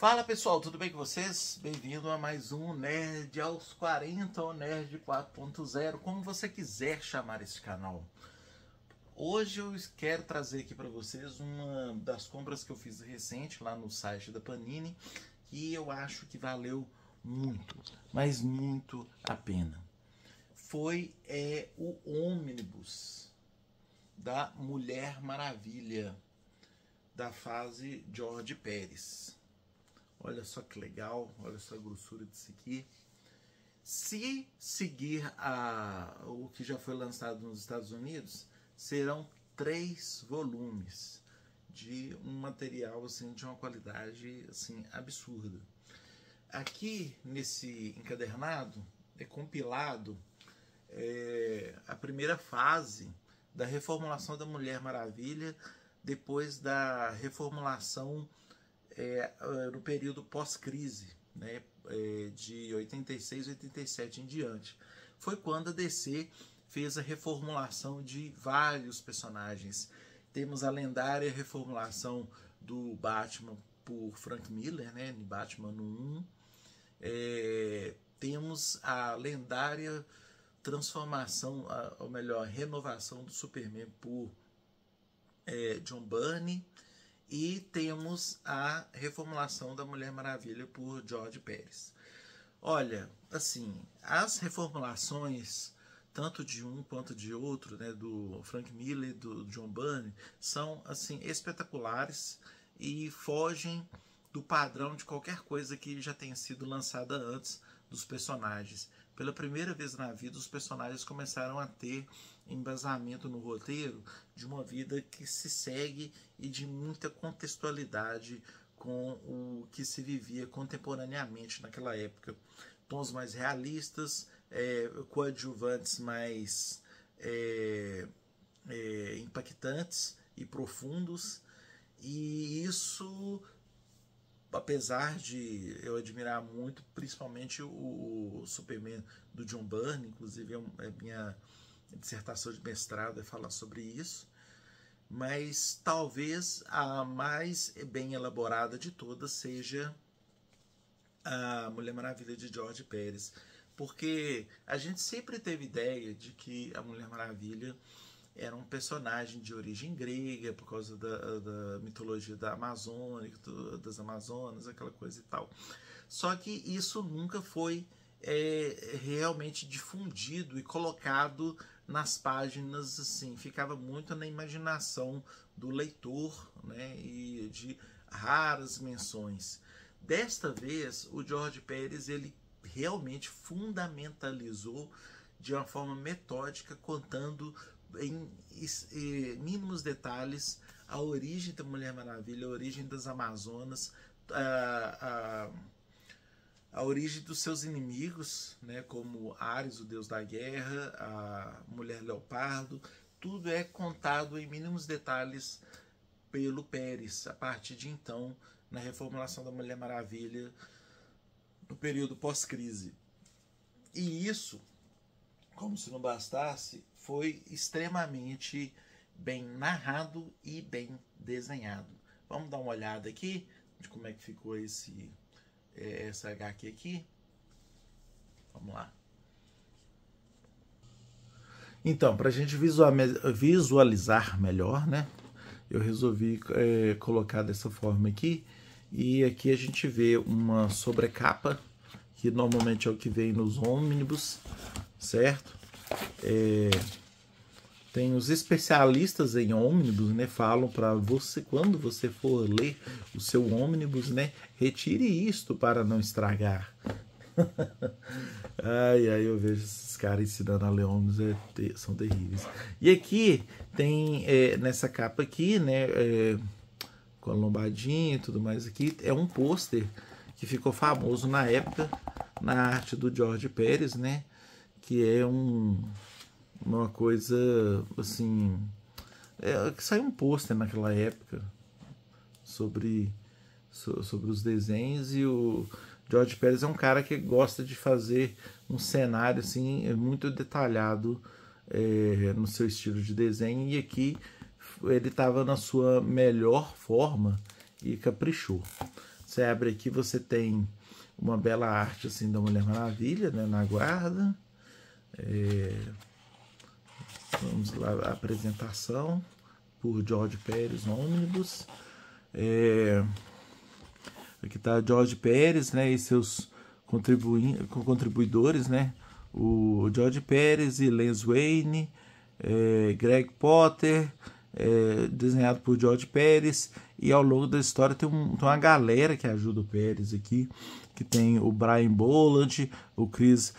Fala pessoal, tudo bem com vocês? Bem-vindo a mais um Nerd aos 40 ou Nerd 4.0, como você quiser chamar esse canal. Hoje eu quero trazer aqui para vocês uma das compras que eu fiz recente lá no site da Panini, que eu acho que valeu muito, mas muito a pena. Foi o ônibus da Mulher Maravilha, da fase George Pérez. Olha só que legal, olha só a grossura disso aqui. Se seguir o que já foi lançado nos Estados Unidos, serão 3 volumes de um material assim, de uma qualidade assim, absurda. Aqui nesse encadernado é compilado a primeira fase da reformulação da Mulher Maravilha, depois da reformulação no período pós-crise, né, de 86 e 87 em diante. Foi quando a DC fez a reformulação de vários personagens. Temos a lendária reformulação do Batman por Frank Miller, né, em Batman no 1. Temos a lendária transformação, ou melhor, renovação do Superman por John Byrne. E temos a reformulação da Mulher Maravilha por George Pérez. Olha, assim, as reformulações, tanto de um quanto de outro, né, do Frank Miller e do John Byrne, são assim, espetaculares e fogem do padrão de qualquer coisa que já tenha sido lançada antes dos personagens. Pela primeira vez na vida, os personagens começaram a ter embasamento no roteiro de uma vida que se segue e de muita contextualidade com o que se vivia contemporaneamente naquela época. Tons mais realistas, coadjuvantes mais impactantes e profundos, e isso, apesar de eu admirar muito, principalmente o Superman do John Byrne, inclusive minha dissertação de mestrado é falar sobre isso, mas talvez a mais bem elaborada de todas seja a Mulher Maravilha de George Pérez, porque a gente sempre teve ideia de que a Mulher Maravilha era um personagem de origem grega, por causa da mitologia da Amazônia, das Amazonas, aquela coisa e tal. Só que isso nunca foi realmente difundido e colocado nas páginas, assim, ficava muito na imaginação do leitor, né, e de raras menções. Desta vez, o George Pérez, ele realmente fundamentalizou de uma forma metódica, contando em mínimos detalhes a origem da Mulher Maravilha, a origem das Amazonas, a origem dos seus inimigos, né, como Ares, o deus da guerra, a Mulher Leopardo. Tudo é contado em mínimos detalhes pelo Pérez, a partir de então, na reformulação da Mulher Maravilha, no período pós-crise. E isso, como se não bastasse, foi extremamente bem narrado e bem desenhado. Vamos dar uma olhada aqui de como é que ficou essa HQ aqui. Vamos lá. Então, para a gente visualizar melhor, né, eu resolvi colocar dessa forma aqui. E aqui a gente vê uma sobrecapa, que normalmente é o que vem nos ônibus, certo? Tem os especialistas em ônibus, né, falam para você, quando você for ler o seu ônibus, né, retire isto para não estragar. Ai, eu vejo esses caras ensinando a ler ônibus, são terríveis. E aqui tem, nessa capa aqui, né, com a lombadinha e tudo mais aqui, é um pôster que ficou famoso na época, na arte do George Pérez, né, que é uma coisa assim, que saiu um pôster naquela época sobre os desenhos, e o George Pérez é um cara que gosta de fazer um cenário assim, muito detalhado no seu estilo de desenho, e aqui ele estava na sua melhor forma e caprichou. Você abre aqui, você tem uma bela arte assim da Mulher Maravilha, né, na guarda. Vamos lá, a apresentação por George Pérez Omnibus. Aqui está George Pérez, né, e seus contribuidores, né, o George Pérez e Len Wein, Greg Potter, desenhado por George Pérez, e ao longo da história tem uma galera que ajuda o Pérez aqui, que tem o Brian Bolland, o Chris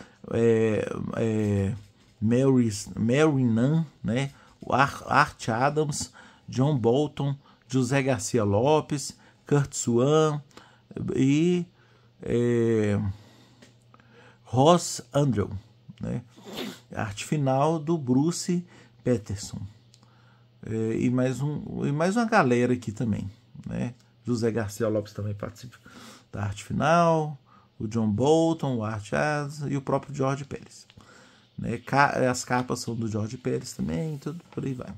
Marinan, né, o Art Adams, John Bolton, José Garcia Lopes, Kurt Swan e Ross Andrew, né? Arte final do Bruce Peterson. E mais uma galera aqui também, né? José Garcia Lopes também participa da arte final, o John Bolton, o Art Adams e o próprio George Pérez, né? As capas são do George Pérez também, tudo por aí vai.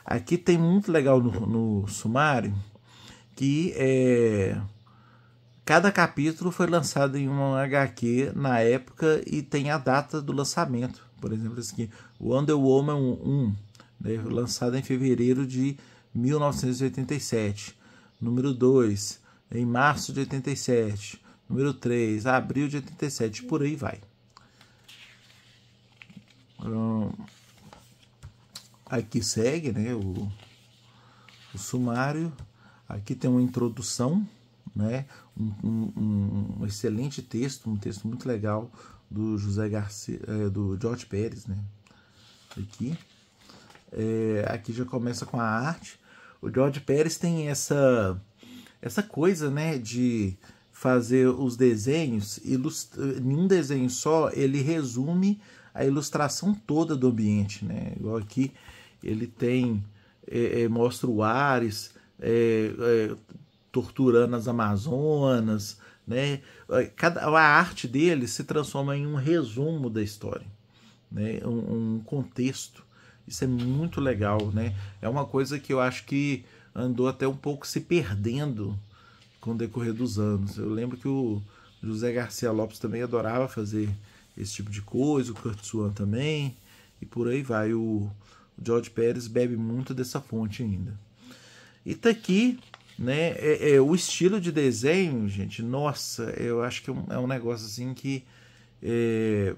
Aqui tem muito legal no sumário que cada capítulo foi lançado em uma HQ na época e tem a data do lançamento. Por exemplo, esse aqui, Wonder Woman 1, né, lançado em fevereiro de 1987. Número 2, em março de 87. Número 3, abril de 87. Por aí vai. Aqui segue, né, o sumário. Aqui tem uma introdução, né, um excelente texto, um texto muito legal do José Garcia, do George Pérez, né? Aqui já começa com a arte. O George Pérez tem essa coisa, né, de fazer os desenhos, em um desenho só ele resume a ilustração toda do ambiente, né? Igual aqui ele tem mostra o Ares torturando as Amazonas, né? A arte dele se transforma em um resumo da história, né? Um contexto. Isso é muito legal, né? É uma coisa que eu acho que andou até um pouco se perdendo com o decorrer dos anos. Eu lembro que o José Garcia Lopes também adorava fazer esse tipo de coisa, o Kurt Swan também, e por aí vai. O George Pérez bebe muito dessa fonte ainda. E tá aqui, né, o estilo de desenho, gente, nossa, eu acho que é um negócio assim que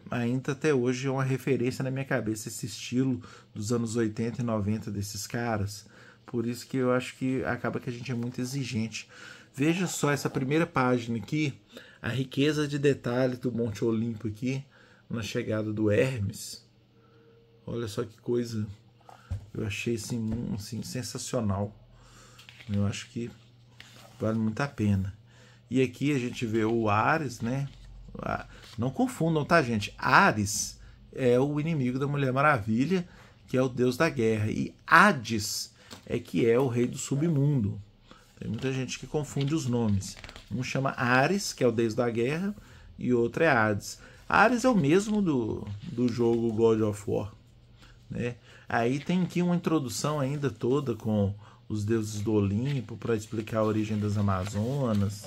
ainda até hoje é uma referência na minha cabeça, esse estilo dos anos 80 e 90 desses caras. Por isso que eu acho que acaba que a gente é muito exigente. Veja só essa primeira página aqui, a riqueza de detalhes do Monte Olimpo aqui, na chegada do Hermes. Olha só que coisa, eu achei assim sensacional. Eu acho que vale muito a pena. E aqui a gente vê o Ares, né? Não confundam, tá, gente? Ares é o inimigo da Mulher Maravilha, que é o deus da guerra. E Hades que é o rei do submundo. Tem muita gente que confunde os nomes. Um chama Ares, que é o deus da guerra, e outro é Hades. Ares é o mesmo do jogo God of War, né? Aí tem aqui uma introdução ainda toda com os deuses do Olimpo para explicar a origem das Amazonas.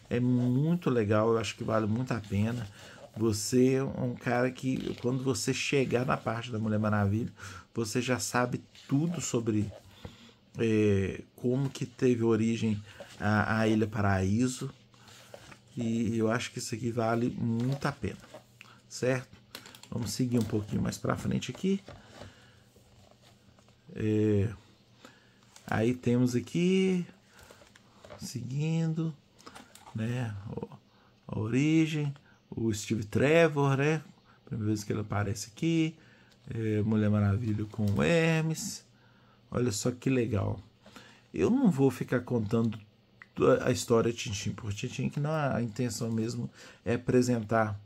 É muito legal, eu acho que vale muito a pena. Você é um cara que, quando você chegar na parte da Mulher Maravilha, você já sabe tudo sobre como que teve origem a Ilha Paraíso. E eu acho que isso aqui vale muito a pena, certo? Vamos seguir um pouquinho mais para frente aqui. Aí temos aqui, seguindo, né, a origem, o Steve Trevor, né? Primeira vez que ele aparece aqui. Mulher Maravilha com o Hermes. Olha só que legal. Eu não vou ficar contando a história tintim por tintim, que não, a intenção mesmo é apresentar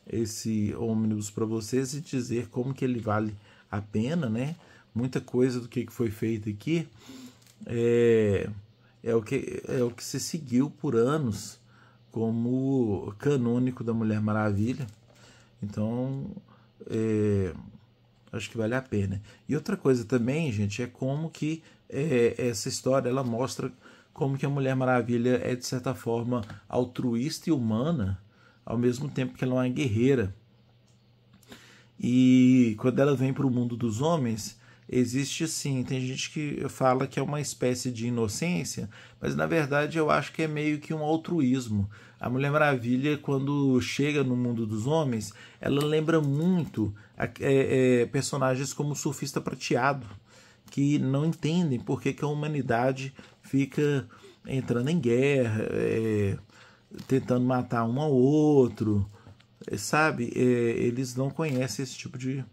esse ônibus para vocês e dizer como que ele vale a pena, né? Muita coisa do que foi feito aqui é o que se seguiu por anos como canônico da Mulher Maravilha. Então, acho que vale a pena. E outra coisa também, gente, é como que essa história ela mostra como que a Mulher Maravilha é, de certa forma, altruísta e humana, ao mesmo tempo que ela é uma guerreira. E quando ela vem para o mundo dos homens, existe sim, tem gente que fala que é uma espécie de inocência, mas na verdade eu acho que é meio que um altruísmo. A Mulher Maravilha, quando chega no mundo dos homens, ela lembra muito personagens como o Surfista Prateado, que não entendem por que a humanidade fica entrando em guerra, tentando matar um ao outro, sabe? Eles não conhecem esse tipo de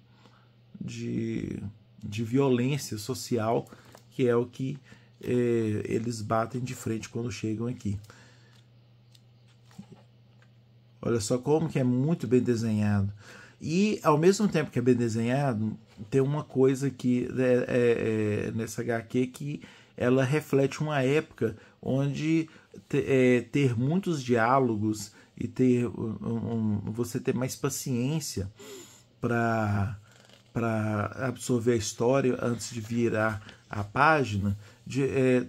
violência social, que é o que eles batem de frente quando chegam aqui. Olha só como que é muito bem desenhado. E, ao mesmo tempo que é bem desenhado, tem uma coisa que nessa HQ que ela reflete uma época onde ter muitos diálogos e você ter mais paciência para absorver a história antes de virar a página,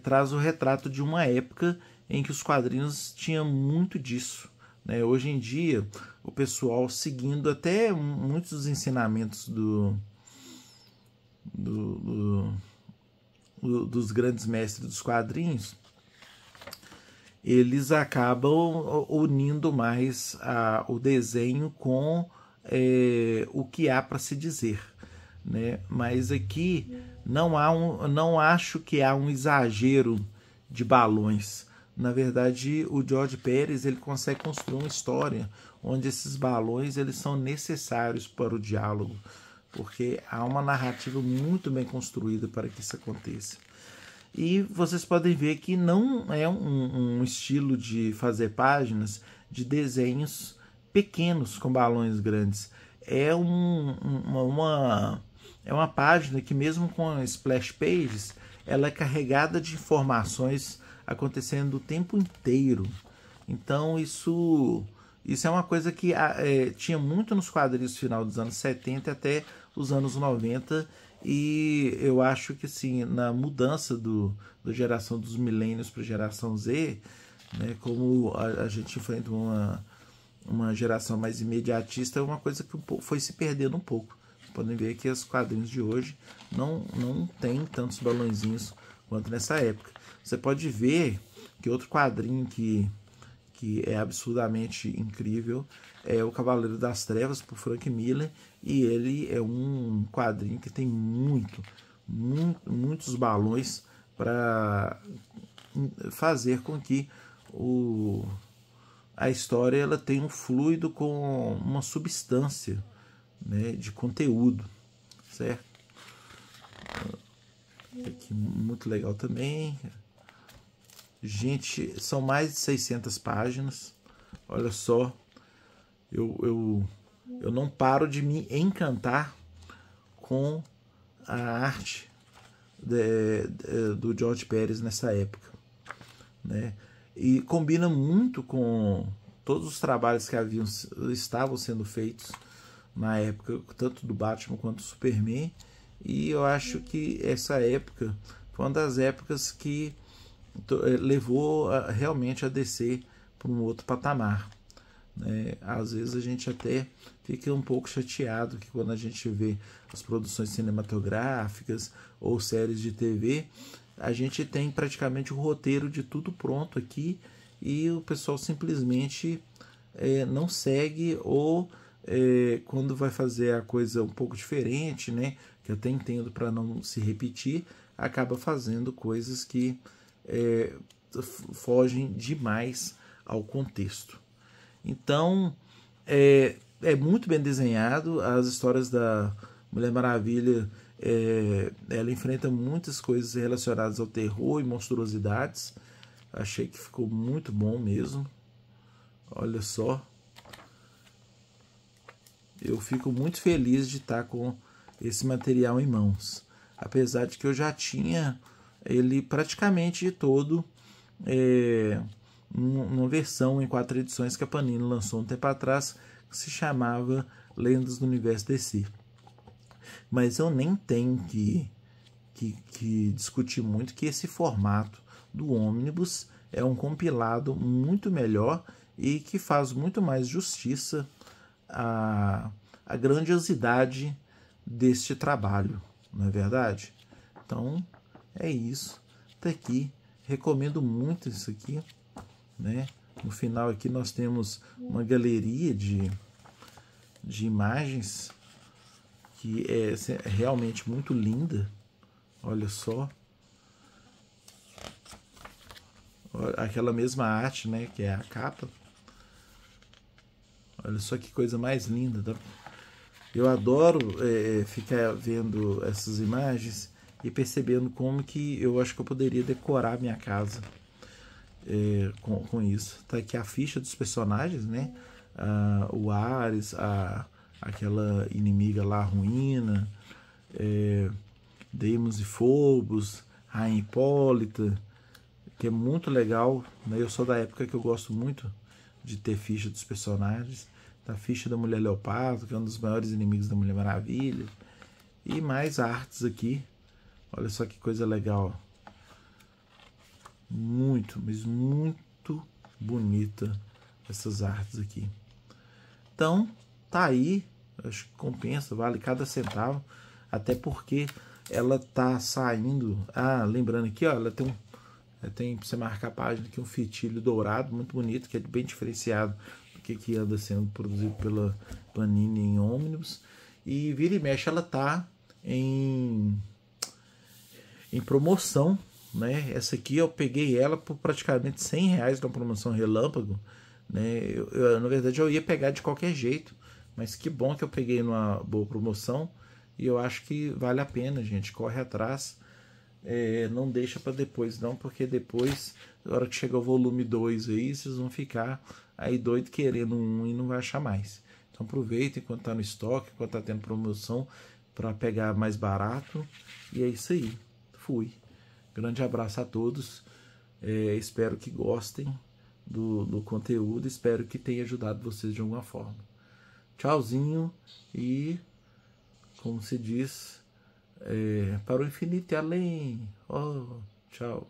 traz o retrato de uma época em que os quadrinhos tinham muito disso. Né? Hoje em dia, o pessoal seguindo até muitos dos ensinamentos dos grandes mestres dos quadrinhos, eles acabam unindo mais o desenho com o que há para se dizer. Né? Mas aqui não acho que há um exagero de balões. Na verdade, o George Pérez ele consegue construir uma história onde esses balões eles são necessários para o diálogo, porque há uma narrativa muito bem construída para que isso aconteça. E vocês podem ver que não é um estilo de fazer páginas de desenhos pequenos com balões grandes. É uma página que, mesmo com splash pages, ela é carregada de informações acontecendo o tempo inteiro. Então isso é uma coisa que tinha muito nos quadrinhos final dos anos 70 até os anos 90, e eu acho que assim, na mudança da geração dos milênios para a geração Z, né, como a gente enfrenta uma geração mais imediatista, é uma coisa que foi se perdendo um pouco. Vocês podem ver que os quadrinhos de hoje não tem tantos balãozinhos quanto nessa época. Você pode ver que outro quadrinho que é absurdamente incrível é o Cavaleiro das Trevas, por Frank Miller, e ele é um quadrinho que tem muitos balões para fazer com que a história ela tenha um fluido com uma substância, né, de conteúdo, certo? Aqui, muito legal também. Gente, são mais de 600 páginas. Olha só, eu não paro de me encantar com a arte do George Pérez nessa época, né? E combina muito com todos os trabalhos que estavam sendo feitos na época, tanto do Batman quanto do Superman. E eu acho que essa época foi uma das épocas que levou realmente a descer para um outro patamar. Né? Às vezes a gente até fica um pouco chateado que quando a gente vê as produções cinematográficas ou séries de TV, a gente tem praticamente o roteiro de tudo pronto aqui e o pessoal simplesmente não segue, ou quando vai fazer a coisa um pouco diferente, né, que eu até entendo para não se repetir, acaba fazendo coisas que fogem demais ao contexto. Então, é muito bem desenhado. As histórias da Mulher Maravilha, ela enfrenta muitas coisas relacionadas ao terror e monstruosidades. Achei que ficou muito bom mesmo. Olha só. Eu fico muito feliz de estar com esse material em mãos. Apesar de que eu já tinha ele praticamente todo numa versão em 4 edições que a Panini lançou um tempo atrás, que se chamava Lendas do Universo DC. Mas eu nem tenho que discutir muito que esse formato do ônibus. É um compilado muito melhor e que faz muito mais justiça à grandiosidade deste trabalho, não é verdade? Então, é isso. Tá aqui. Recomendo muito isso aqui, né? No final aqui nós temos uma galeria de imagens que é realmente muito linda. Olha só. Aquela mesma arte, né? Que é a capa. Olha só que coisa mais linda. Tá? Eu adoro ficar vendo essas imagens e percebendo como que eu acho que eu poderia decorar minha casa com isso. Tá aqui a ficha dos personagens, né? O Ares, aquela inimiga lá, a Ruína, Deimos e Phobos, Rainha Hipólita, que é muito legal, né? Eu sou da época que eu gosto muito de ter ficha dos personagens. A ficha da Mulher Leopardo, que é um dos maiores inimigos da Mulher Maravilha. E mais artes aqui. Olha só que coisa legal. Muito, mas muito bonita essas artes aqui. Então, tá aí. Acho que compensa, vale cada centavo. Até porque ela tá saindo... lembrando aqui, ó, ela tem tem pra você marcar a página aqui um fitilho dourado, muito bonito, que é bem diferenciado do que anda sendo produzido pela Panini em ônibus. E vira e mexe, ela tá em promoção, né? Essa aqui eu peguei ela por praticamente R$100 na promoção relâmpago, né? Na verdade eu ia pegar de qualquer jeito, mas que bom que eu peguei numa boa promoção e eu acho que vale a pena, gente. Corre atrás. Não deixa para depois não, porque depois, na hora que chegar o volume 2 aí, vocês vão ficar aí doido querendo um e não vai achar mais. Então aproveita enquanto tá no estoque, enquanto tá tendo promoção, para pegar mais barato. E é isso aí. Fui. Grande abraço a todos. Espero que gostem do conteúdo. Espero que tenha ajudado vocês de alguma forma. Tchauzinho e, como se diz... para o infinito e além. Oh, tchau.